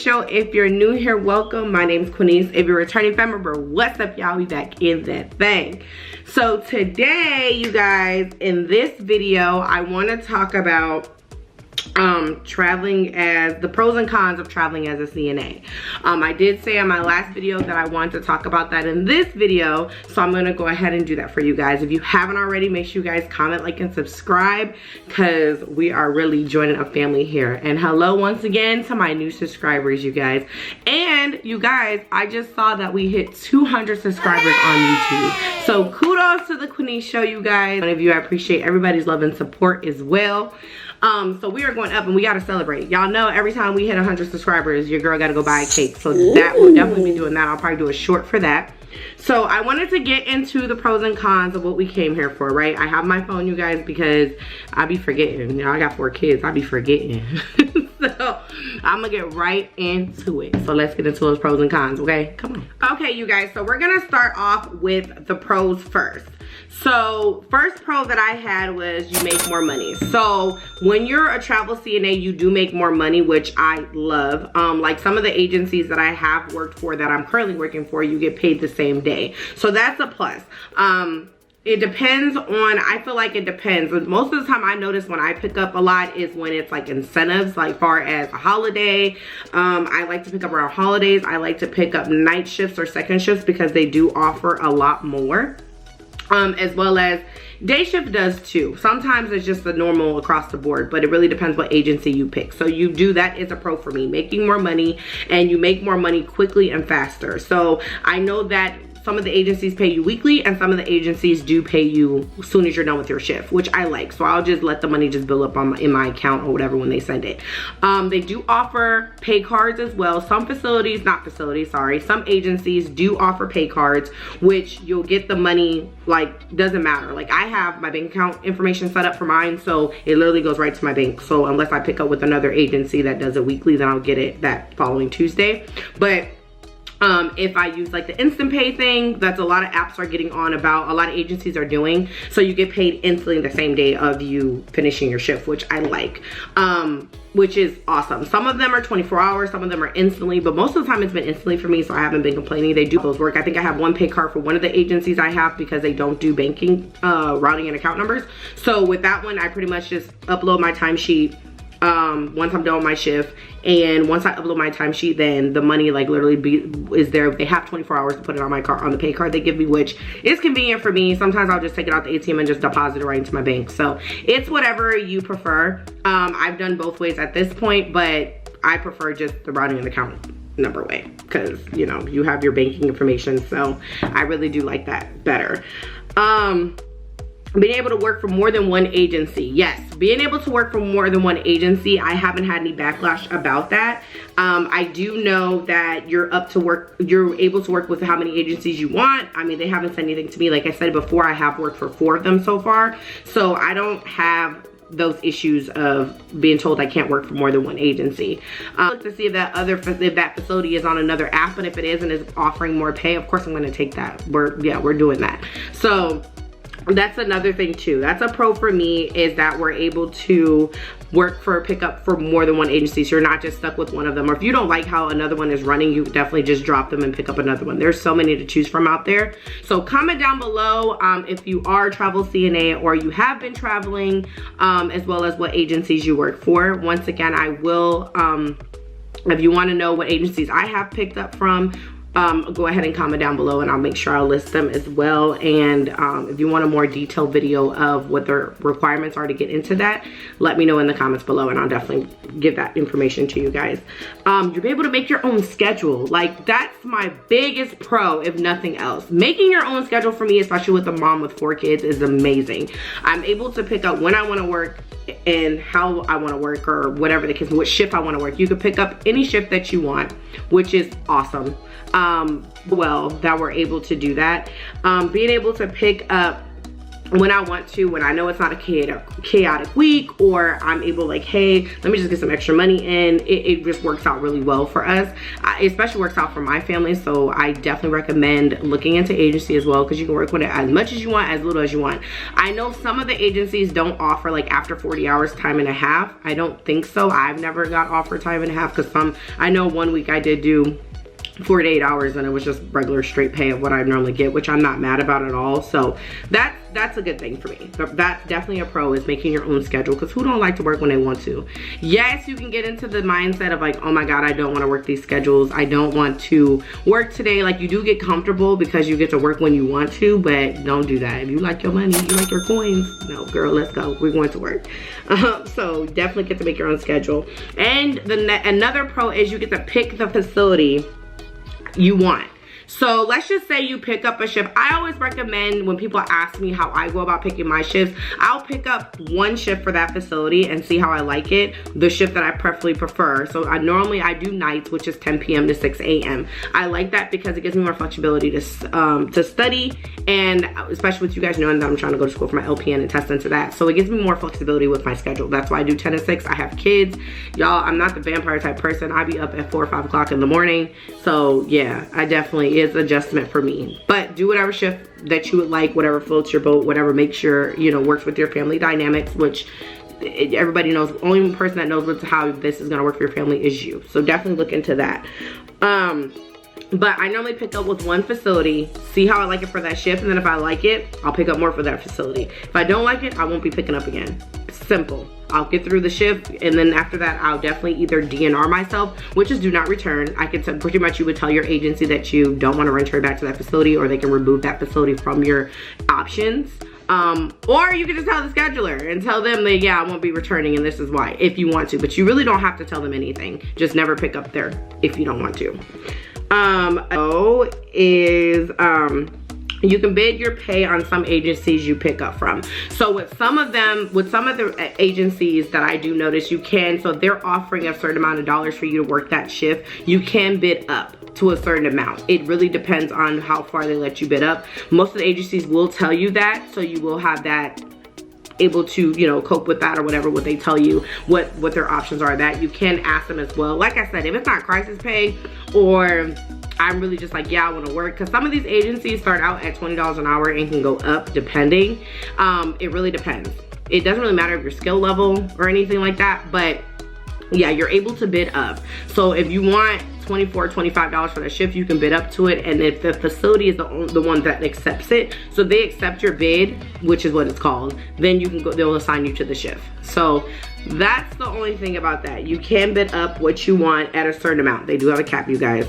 Show. If you're new here, welcome. My name's Quinice. If you're a returning family member, what's up, y'all? We back in that thing. So today, you guys, in this video, I want to talk about traveling as the pros and cons of traveling as a CNA. I did say on my last video that I wanted to talk about that in this video, so I'm gonna go ahead and do that for you guys. If you haven't already, make sure you guys comment, like, and subscribe, because we are really joining a family here. And hello once again to my new subscribers, you guys. And you guys, I just saw that we hit 200 subscribers on YouTube. So kudos to the Quinice Show, you guys. One of you, I appreciate everybody's love and support as well. So we are going up and we gotta celebrate. Y'all know every time we hit 100 subscribers, your girl gotta go buy a cake. So that will definitely be doing that. I'll probably do a short for that. So I wanted to get into the pros and cons of what we came here for, right? I have my phone, you guys, because I be forgetting. You know, I got 4 kids, I be forgetting. So I'm gonna get right into it. So let's get into those pros and cons, okay? Come on. Okay, you guys, so we're gonna start off with the pros first. So first pro that I had was you make more money. So when you're a travel CNA, you do make more money, which I love. Like some of the agencies that I have worked for, that I'm currently working for, you get paid the same day. So that's a plus. It depends on, I feel like it depends. Most of the time I notice when I pick up a lot is when it's like incentives, like far as a holiday. I like to pick up around holidays. I like to pick up night shifts or second shifts because they do offer a lot more. As well as day shift does too. Sometimes it's just the normal across the board, but it really depends what agency you pick. So you do, that is a pro for me, making more money, and you make more money quickly and faster. So I know that some of the agencies pay you weekly and some of the agencies do pay you as soon as you're done with your shift, which I like. So I'll just let the money just build up on in my account or whatever when they send it. They do offer pay cards as well. Some facilities, not facilities, sorry, some agencies do offer pay cards, which you'll get the money, like, doesn't matter. Like, I have my bank account information set up for mine, so it literally goes right to my bank. So unless I pick up with another agency that does it weekly, then I'll get it that following Tuesday. But if I use like the instant pay thing, that's a lot of apps are getting on about, a lot of agencies are doing, so you get paid instantly the same day of you finishing your shift, which I like, which is awesome. Some of them are 24 hours, some of them are instantly, but most of the time it's been instantly for me, so I haven't been complaining. They do those work. I think I have one pay card for one of the agencies I have because they don't do banking, routing and account numbers. So with that one, I pretty much just upload my timesheet once I'm done with my shift, and once I upload my timesheet, then the money like literally is there. They have 24 hours to put it on my card, on the pay card they give me, which is convenient for me. Sometimes I'll just take it out the ATM and just deposit it right into my bank. So it's whatever you prefer. I've done both ways at this point, but I prefer just the routing and account number way, because you know, you have your banking information, so I really do like that better. Being able to work for more than one agency. Yes, being able to work for more than one agency, I haven't had any backlash about that. I do know that you're able to work with how many agencies you want. I mean, they haven't said anything to me. Like I said before, I have worked for 4 of them so far, so I don't have those issues of being told I can't work for more than one agency. Look to see if that facility is on another app, and if it is and is offering more pay, of course I'm going to take that. We're doing that. So that's another thing too. That's a pro for me, is that we're able to pick up for more than one agency, so you're not just stuck with one of them. Or if you don't like how another one is running, you definitely just drop them and pick up another one. There's so many to choose from out there. So comment down below if you are a travel CNA or you have been traveling, as well as what agencies you work for. Once again, I will, if you want to know what agencies I have picked up from, go ahead and comment down below and I'll make sure I'll list them as well. And if you want a more detailed video of what the requirements are to get into that, let me know in the comments below and I'll definitely give that information to you guys. You'll be able to make your own schedule. Like, that's my biggest pro, if nothing else. Making your own schedule for me, especially with a mom with 4 kids, is amazing. I'm able to pick up when I want to work and how I want to work, or whatever the case, what shift I want to work. You can pick up any shift that you want, which is awesome. Well, that we're able to do that. Being able to pick up when I want to, when I know it's not a chaotic week, or I'm able, like, hey, let me just get some extra money in, it just works out really well for us. It especially works out for my family, so I definitely recommend looking into agency as well, because you can work with it as much as you want, as little as you want. I know some of the agencies don't offer, like, after 40 hours time and a half. I don't think so. I've never got offered time and a half, because I know one week I did do 48 hours and it was just regular straight pay of what I normally get, which I'm not mad about at all. So that's a good thing for me. But that's definitely a pro, is making your own schedule, because who don't like to work when they want to? Yes, you can get into the mindset of, like, oh my god, I don't want to work these schedules, I don't want to work today. Like, you do get comfortable because you get to work when you want to, but don't do that. If you like your money, you like your coins, no girl, let's go, we're going to work. So definitely get to make your own schedule. And another pro is you get to pick the facility you want. So let's just say you pick up a shift. I always recommend, when people ask me how I go about picking my shifts, I'll pick up one shift for that facility and see how I like it, the shift that I preferably prefer. So normally I do nights, which is 10 p.m. to 6 a.m. I like that because it gives me more flexibility to study, and especially with you guys knowing that I'm trying to go to school for my LPN and test into that. So it gives me more flexibility with my schedule. That's why I do 10 to 6. I have kids. Y'all, I'm not the vampire type person. I be up at 4 or 5 o'clock in the morning. So yeah, I definitely is adjustment for me. But do whatever shift that you would like, whatever floats your boat, whatever makes sure, you know, works with your family dynamics, which everybody knows. The only person that knows how this is going to work for your family is you. So definitely look into that. But I normally pick up with one facility, see how I like it for that shift, and then if I like it, I'll pick up more for that facility. If I don't like it, I won't be picking up again. Simple. I'll get through the shift, and then after that, I'll definitely either DNR myself, which is do not return. I can tell, pretty much you would tell your agency that you don't want to return back to that facility, or they can remove that facility from your options. Or you can just tell the scheduler and tell them that, yeah, I won't be returning and this is why, if you want to. But you really don't have to tell them anything. Just never pick up there if you don't want to. You can bid your pay on some agencies you pick up from. So with some of the agencies that I do notice, you can, so they're offering a certain amount of dollars for you to work that shift, you can bid up to a certain amount. It really depends on how far they let you bid up. Most of the agencies will tell you that, so you will have that, able to, you know, cope with that or whatever, what they tell you, what their options are. That you can ask them as well. Like I said, if it's not crisis pay, or I'm really just like, yeah, I want to work, because some of these agencies start out at $20 an hour and can go up depending. It really depends. It doesn't really matter if your skill level or anything like that, but yeah, you're able to bid up. So if you want $24, $25 for the shift, you can bid up to it. And if the facility is the one that accepts it, so they accept your bid, which is what it's called, then you can go, they'll assign you to the shift. So that's the only thing about that. You can bid up what you want at a certain amount. They do have a cap, you guys,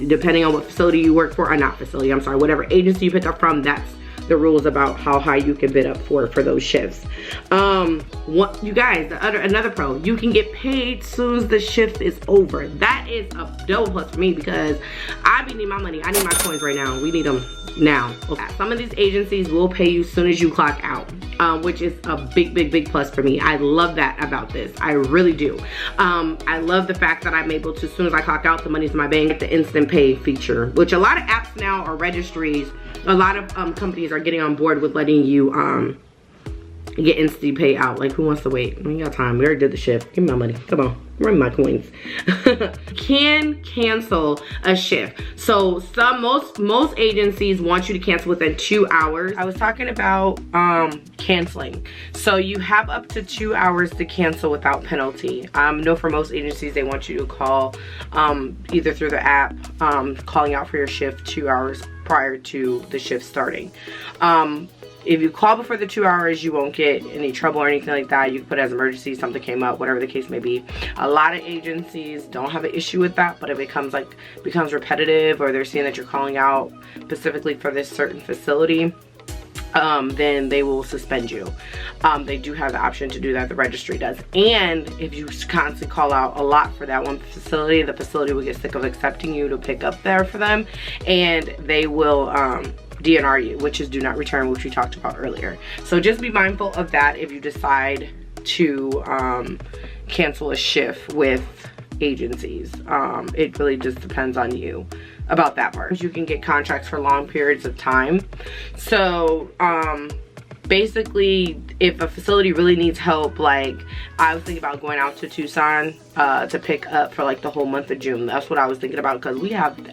depending on what facility you work for, or not facility, I'm sorry, whatever agency you pick up from, that's the rules about how high you can bid up for those shifts. You guys, another pro, you can get paid soon as the shift is over. That is a double plus for me, because I need my money. I need my coins right now. We need them now. Okay. Some of these agencies will pay you as soon as you clock out, which is a big plus for me. I love that about this. I really do. I love the fact that I'm able to, as soon as I clock out, the money's in my bank, the instant pay feature, which a lot of apps now, or registries, a lot of companies are getting on board with letting you get instant pay out. Like, who wants to wait? We got time. We already did the shift. Give me my money. Come on. Bring my coins. Can cancel a shift. So most agencies want you to cancel within 2 hours. I was talking about canceling. So you have up to 2 hours to cancel without penalty. I know for most agencies, they want you to call either through the app, calling out for your shift 2 hours prior to the shift starting. If you call before the 2 hours, you won't get any trouble or anything like that. You can put it as emergency, something came up, whatever the case may be. A lot of agencies don't have an issue with that, but if it becomes repetitive, or they're seeing that you're calling out specifically for this certain facility, then they will suspend you. They do have the option to do that, the registry does. And if you constantly call out a lot for that one facility, the facility will get sick of accepting you to pick up there for them, and they will DNR you, which is do not return, which we talked about earlier. So just be mindful of that if you decide to cancel a shift with agencies. It really just depends on you about that part. You can get contracts for long periods of time. So basically, if a facility really needs help, like I was thinking about going out to Tucson to pick up for like the whole month of June. That's what I was thinking about, because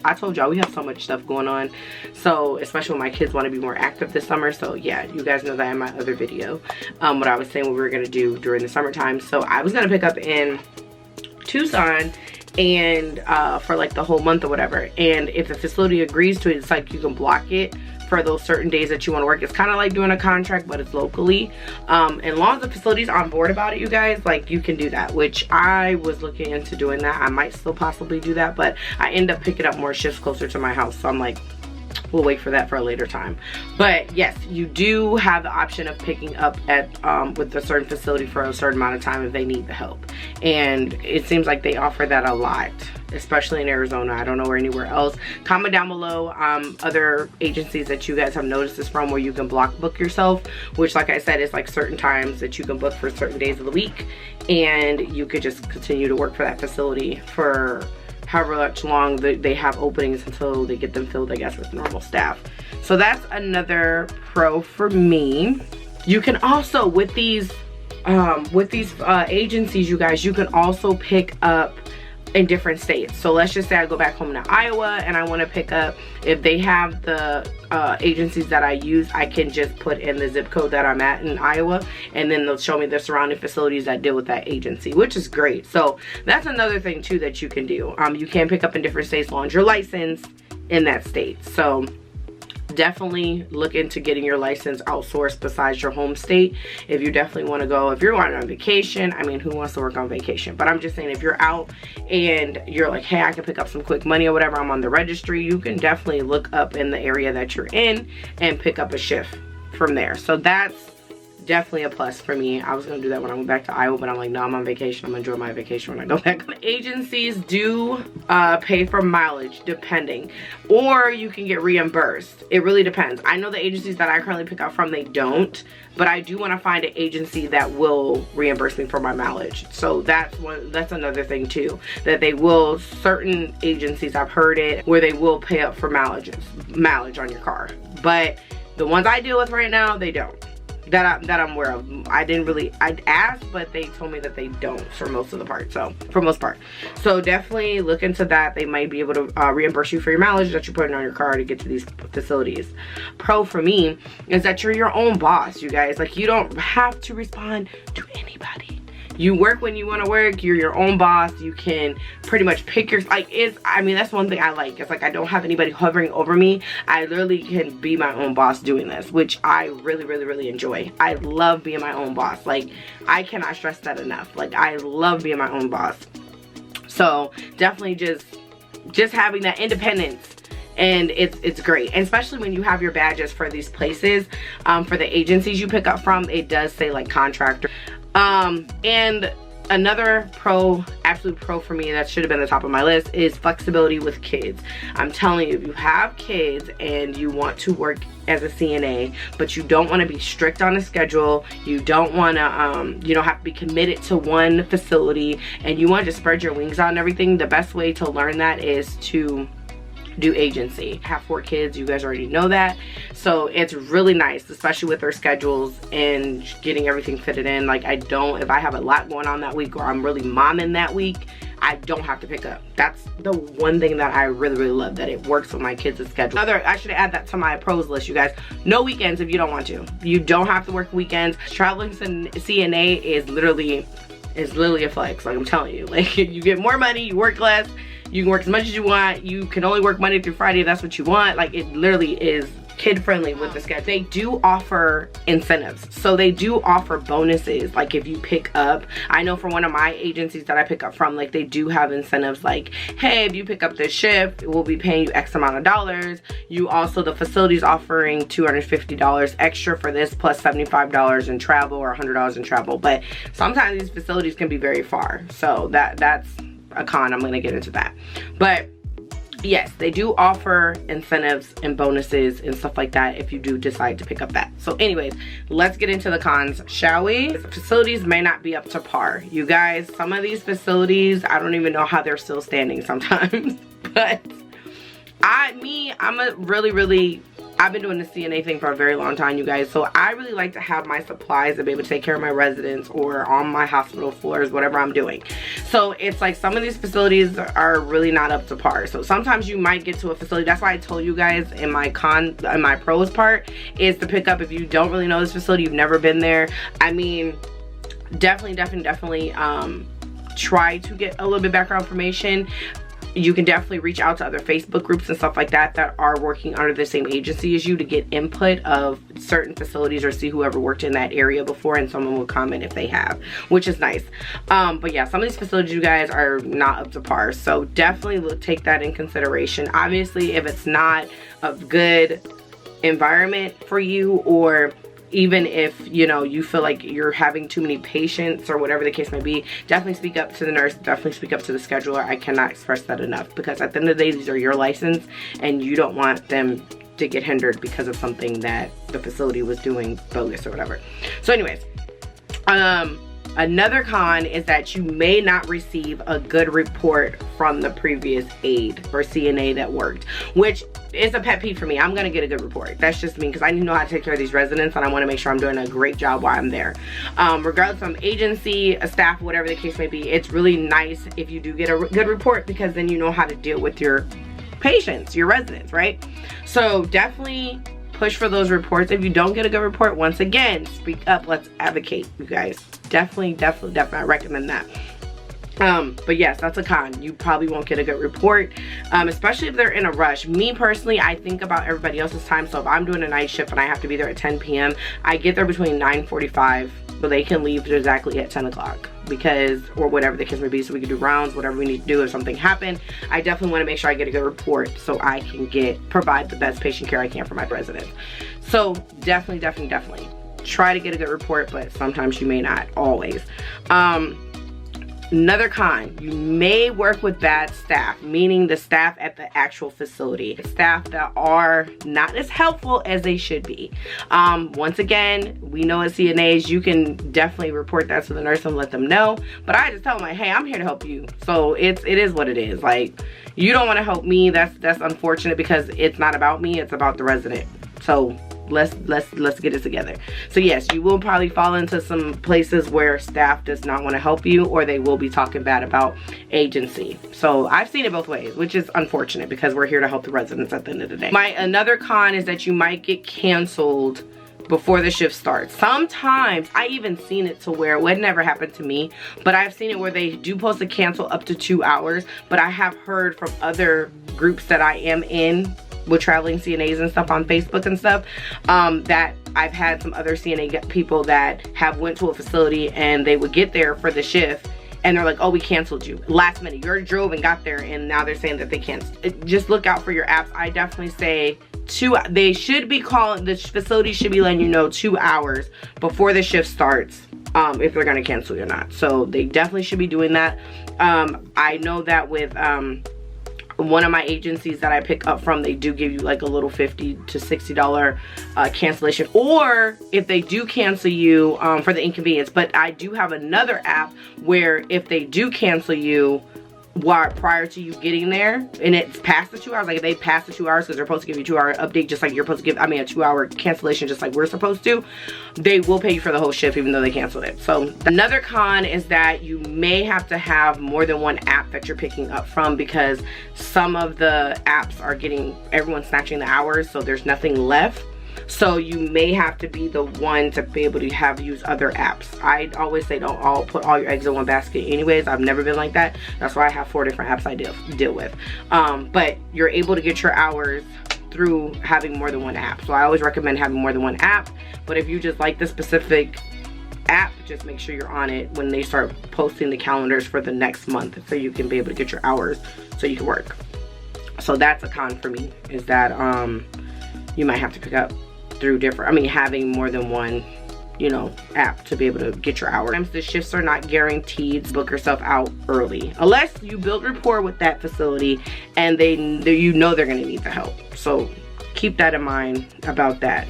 I told y'all we have so much stuff going on. So especially when my kids want to be more active this summer. So yeah, you guys know that in my other video, what I was saying what we were gonna do during the summertime. So I was gonna pick up in Tucson and for like the whole month or whatever. And if the facility agrees to it, it's like you can block it for those certain days that you want to work. It's kind of like doing a contract, but it's locally. As long as the facility's on board about it, you guys, like you can do that, which I was looking into doing that. I might still possibly do that, but I end up picking up more shifts closer to my house. So I'm like, we'll wait for that for a later time. But yes, you do have the option of picking up at with a certain facility for a certain amount of time if they need the help. And it seems like they offer that a lot, especially in Arizona. I don't know where anywhere else. Comment down below other agencies that you guys have noticed this from, where you can block book yourself, which like I said is like certain times that you can book for certain days of the week, and you could just continue to work for that facility for however much long they have openings until they get them filled, I guess, with normal staff. So that's another pro for me. You can also, with these agencies, you guys, you can also pick up in different states. So let's just say I go back home to Iowa and I want to pick up, if they have the agencies that I use, I can just put in the zip code that I'm at in Iowa, and then they'll show me the surrounding facilities that deal with that agency, which is great. So that's another thing too that you can do. You can pick up in different states as long as you're licensed in that state. So definitely look into getting your license outsourced besides your home state. If you definitely want to go, if you're going on vacation, I mean, who wants to work on vacation? But I'm just saying, if you're out and you're like, hey, I can pick up some quick money or whatever, I'm on the registry, you can definitely look up in the area that you're in and pick up a shift from there. So that's definitely a plus for me. I was gonna do that when I went back to Iowa, but I'm like, no, I'm on vacation. I'm gonna enjoy my vacation when I go back. Agencies do pay for mileage, depending, or you can get reimbursed. It really depends. I know the agencies that I currently pick up from, they don't, but I do want to find an agency that will reimburse me for my mileage. So that's another thing too, that they will, certain agencies, I've heard it, where they will pay up for mileage on your car. But the ones I deal with right now, they don't. That I'm aware of. I'd asked, but they told me that they don't for most part. So definitely look into that. They might be able to reimburse you for your mileage that you're putting on your car to get to these facilities. Pro for me is that you're your own boss, you guys. Like, you don't have to respond to anybody. You work when you want to work. You're your own boss. You can pretty much pick your, like, I mean, that's one thing I like. It's like I don't have anybody hovering over me. I literally can be my own boss doing this, which I really enjoy. I love being my own boss. Like, I cannot stress that enough. Like, I love being my own boss. So definitely just having that independence, and it's great. And especially when you have your badges for these places, for the agencies you pick up from, it does say like contractor. And another absolute pro for me that should have been the top of my list is flexibility with kids. I'm telling you, if you have kids and you want to work as a CNA, but you don't want to be strict on a schedule, you don't want to, you don't have to be committed to one facility, and you want to just spread your wings out and everything, the best way to learn that is to do agency. I have 4 kids, you guys already know that. So it's really nice, especially with their schedules and getting everything fitted in. Like, if I have a lot going on that week, or I'm really momming that week, I don't have to pick up. That's the one thing that I really love, that it works with my kids' schedule. I should add that to my pros list, you guys. No weekends if you don't want to. You don't have to work weekends. Traveling CNA is literally a flex. Like, I'm telling you, like, you get more money, you work less, you can work as much as you want, you can only work Monday through Friday if that's what you want. Like, it literally is kid friendly with the schedule. They do offer incentives, so they do offer bonuses. Like, if you pick up, I know for one of my agencies that I pick up from, like, they do have incentives like, hey, if you pick up this shift, we'll be paying you X amount of dollars. You also, the facility's offering $250 extra for this, plus $75 in travel, or $100 in travel. But sometimes these facilities can be very far, so that's a con. I'm gonna get into that. But yes, they do offer incentives and bonuses and stuff like that if you do decide to pick up that. So anyways, let's get into the cons, shall we? Facilities may not be up to par. You guys, some of these facilities, I don't even know how they're still standing sometimes. But I I've been doing the CNA thing for a very long time, you guys, so I really like to have my supplies to be able to take care of my residents or on my hospital floors, whatever I'm doing. So it's like some of these facilities are really not up to par. So sometimes you might get to a facility. That's why I told you guys in my pros part is to pick up if you don't really know this facility, you've never been there. I mean, definitely try to get a little bit background information. You can definitely reach out to other Facebook groups and stuff like that that are working under the same agency as you to get input of certain facilities, or see whoever worked in that area before, and someone will comment if they have, which is nice. But yeah, some of these facilities, you guys, are not up to par, so definitely take that in consideration. Obviously, if it's not a good environment for you, or even if, you know, you feel like you're having too many patients or whatever the case may be, definitely speak up to the nurse, definitely speak up to the scheduler. I cannot express that enough, because at the end of the day, these are your license, and you don't want them to get hindered because of something that the facility was doing bogus or whatever. So anyways, another con is that you may not receive a good report from the previous aide or CNA that worked, which is a pet peeve for me. I'm gonna get a good report. That's just me, because I need to know how to take care of these residents, and I want to make sure I'm doing a great job while I'm there. Regardless of agency, a staff, whatever the case may be, it's really nice if you do get a good report, because then you know how to deal with your patients, your residents, right? So definitely push for those reports. If you don't get a good report, once again, speak up. Let's advocate, you guys. Definitely I recommend that. But yes, that's a con. You probably won't get a good report, especially if they're in a rush. Me personally, I think about everybody else's time. So if I'm doing a night shift and I have to be there at 10 p.m., I get there between 9:45, but they can leave exactly at 10 o'clock, because, or whatever the case may be, so we can do rounds, whatever we need to do if something happened. I definitely want to make sure I get a good report so I can provide the best patient care I can for my residents. So definitely try to get a good report, but sometimes you may not always. Another con, you may work with bad staff, meaning the staff at the actual facility, staff that are not as helpful as they should be. Once again, we know as CNAs, you can definitely report that to the nurse and let them know, but I just tell them, like, hey, I'm here to help you. So it is what it is. Like, you don't want to help me, that's unfortunate, because it's not about me, it's about the resident. So let's get it together. So yes, you will probably fall into some places where staff does not want to help you, or they will be talking bad about agency. So I've seen it both ways, which is unfortunate, because we're here to help the residents at the end of the day. Another con is that you might get canceled before the shift starts. Sometimes I even seen it to where, well, it never happened to me, but I've seen it where they do post to cancel up to 2 hours. But I have heard from other groups that I am in with traveling CNAs and stuff on Facebook and stuff, that I've had some other CNA people that have went to a facility and they would get there for the shift and they're like, oh, we canceled you last minute. You already drove and got there, and now they're saying that they can't. Just look out for your apps. I definitely say they should be calling, the facility should be letting you know 2 hours before the shift starts, if they're gonna cancel you or not. So they definitely should be doing that. I know that with one of my agencies that I pick up from, they do give you like a little $50 to $60 cancellation, or if they do cancel you for the inconvenience. But I do have another app where if they do cancel you prior to you getting there, and it's past the 2 hours, like if they pass the 2 hours, because they're supposed to give you a 2 hour update, just like you're supposed to give, a 2 hour cancellation, just like we're supposed to, they will pay you for the whole shift even though they canceled it. So another con is that you may have to have more than one app that you're picking up from, because some of the apps are everyone's snatching the hours, so there's nothing left. So you may have to be the one to be able to use other apps. I always say don't put all your eggs in one basket anyways. I've never been like that. That's why I have 4 different apps I deal with. But you're able to get your hours through having more than one app. So I always recommend having more than one app. But if you just like the specific app, just make sure you're on it when they start posting the calendars for the next month, so you can be able to get your hours so you can work. So that's a con for me, is that you might have to pick up through different, having more than one, app to be able to get your hours. Sometimes the shifts are not guaranteed. Book yourself out early, unless you build rapport with that facility and they're gonna need the help. So keep that in mind about that.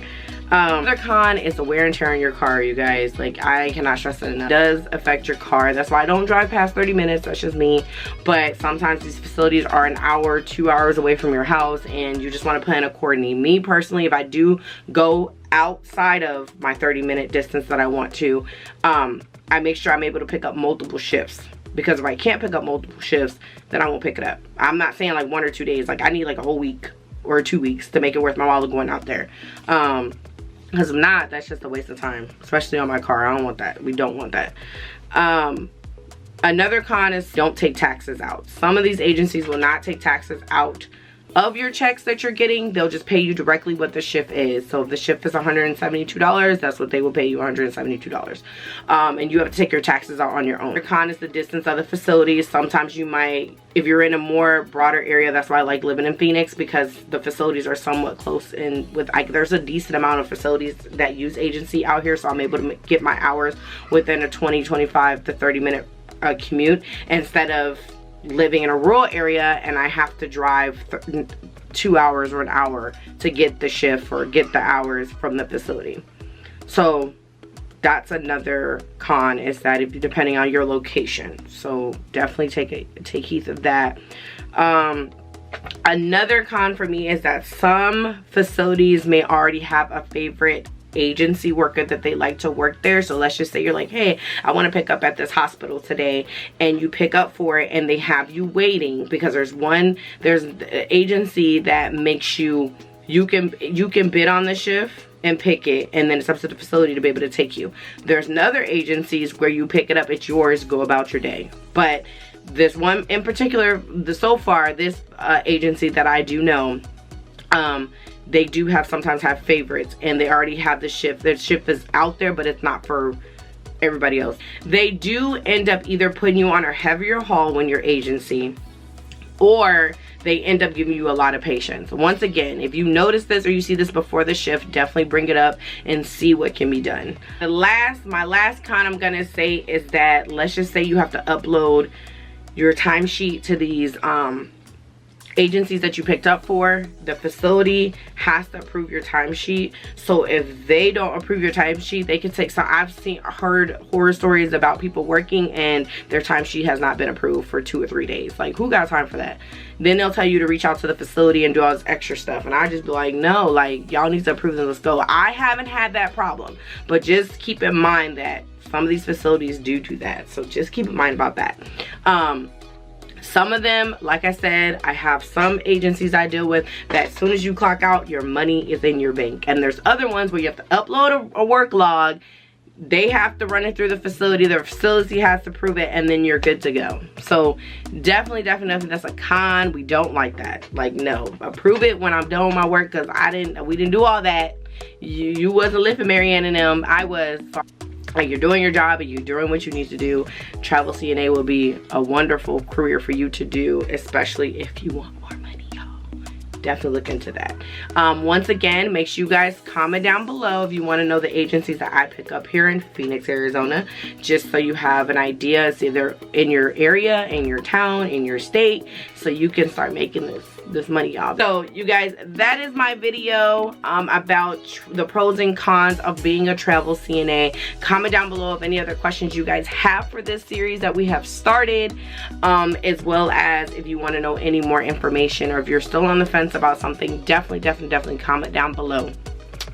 Another con is the wear and tear on your car, you guys. Like, I cannot stress it enough. It does affect your car. That's why I don't drive past 30 minutes. That's just me. But sometimes these facilities are an hour, 2 hours away from your house, and you just want to plan accordingly. Me personally, if I do go outside of my 30-minute distance that I want to, I make sure I'm able to pick up multiple shifts. Because if I can't pick up multiple shifts, then I won't pick it up. I'm not saying like 1 or 2 days. Like, I need like a whole week or 2 weeks to make it worth my while going out there. Because if not, that's just a waste of time, especially on my car. I don't want that. We don't want that. Another con is don't take taxes out. Some of these agencies will not take taxes out of your checks that you're getting. They'll just pay you directly what the shift is. So if the shift is $172, that's what they will pay you, $172. And you have to take your taxes out on your own. The con is the distance of the facilities. Sometimes you might, if you're in a more broader area, that's why I like living in Phoenix, because the facilities are somewhat close, and with like there's a decent amount of facilities that use agency out here, so I'm able to get my hours within a 25 to 30 minute commute, instead of living in a rural area and I have to drive 2 hours or an hour to get the shift or get the hours from the facility. So that's another con, is that if depending on your location. So definitely take heed of that. Another con for me is that some facilities may already have a favorite agency worker that they like to work there. So let's just say you're like, hey, I want to pick up at this hospital today, and you pick up for it and they have you waiting because there's an agency that makes you can bid on the shift and pick it, and then it's up to the facility to be able to take you. There's other agencies where you pick it up, it's yours, go about your day. But this one in particular, so far this agency that I do know, they do sometimes have favorites, and they already have the shift. The shift is out there, but it's not for everybody else. They do end up either putting you on a heavier haul when you're agency, or they end up giving you a lot of patients. Once again, if you notice this or you see this before the shift, definitely bring it up and see what can be done. My last con I'm gonna say is that, let's just say you have to upload your timesheet to these agencies that you picked up for. The facility has to approve your timesheet. So if they don't approve your timesheet, they can take some. I've heard horror stories about people working and their timesheet has not been approved for 2 or 3 days. Like, who got time for that? Then they'll tell you to reach out to the facility and do all this extra stuff, and I just be like, no, like, y'all need to approve them. Let's go. I haven't had that problem, but just keep in mind that some of these facilities do that. So just keep in mind about that. Some of them, like I said, I have some agencies I deal with that as soon as you clock out, your money is in your bank. And there's other ones where you have to upload a work log. They have to run it through the facility. The facility has to prove it, and then you're good to go. So definitely that's a con. We don't like that. Like, no, approve it when I'm done with my work, because we didn't do all that. You wasn't lifting Marianne and them. I was. Like, you're doing your job and you're doing what you need to do. Travel CNA will be a wonderful career for you to do, especially if you want more money, y'all. Definitely look into that. Once again, make sure you guys comment down below if you want to know the agencies that I pick up here in Phoenix, Arizona, just so you have an idea. It's either in your area, in your town, in your state, so you can start making this money, y'all. So you guys, that is my video about the pros and cons of being a travel CNA. Comment down below if any other questions you guys have for this series that we have started, as well as if you want to know any more information, or if you're still on the fence about something, definitely comment down below.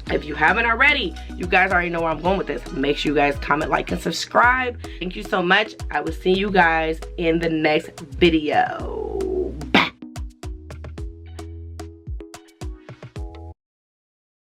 If you haven't already, you guys already know where I'm going with this. Make sure you guys comment, like, and subscribe. Thank you so much. I will see you guys in the next video.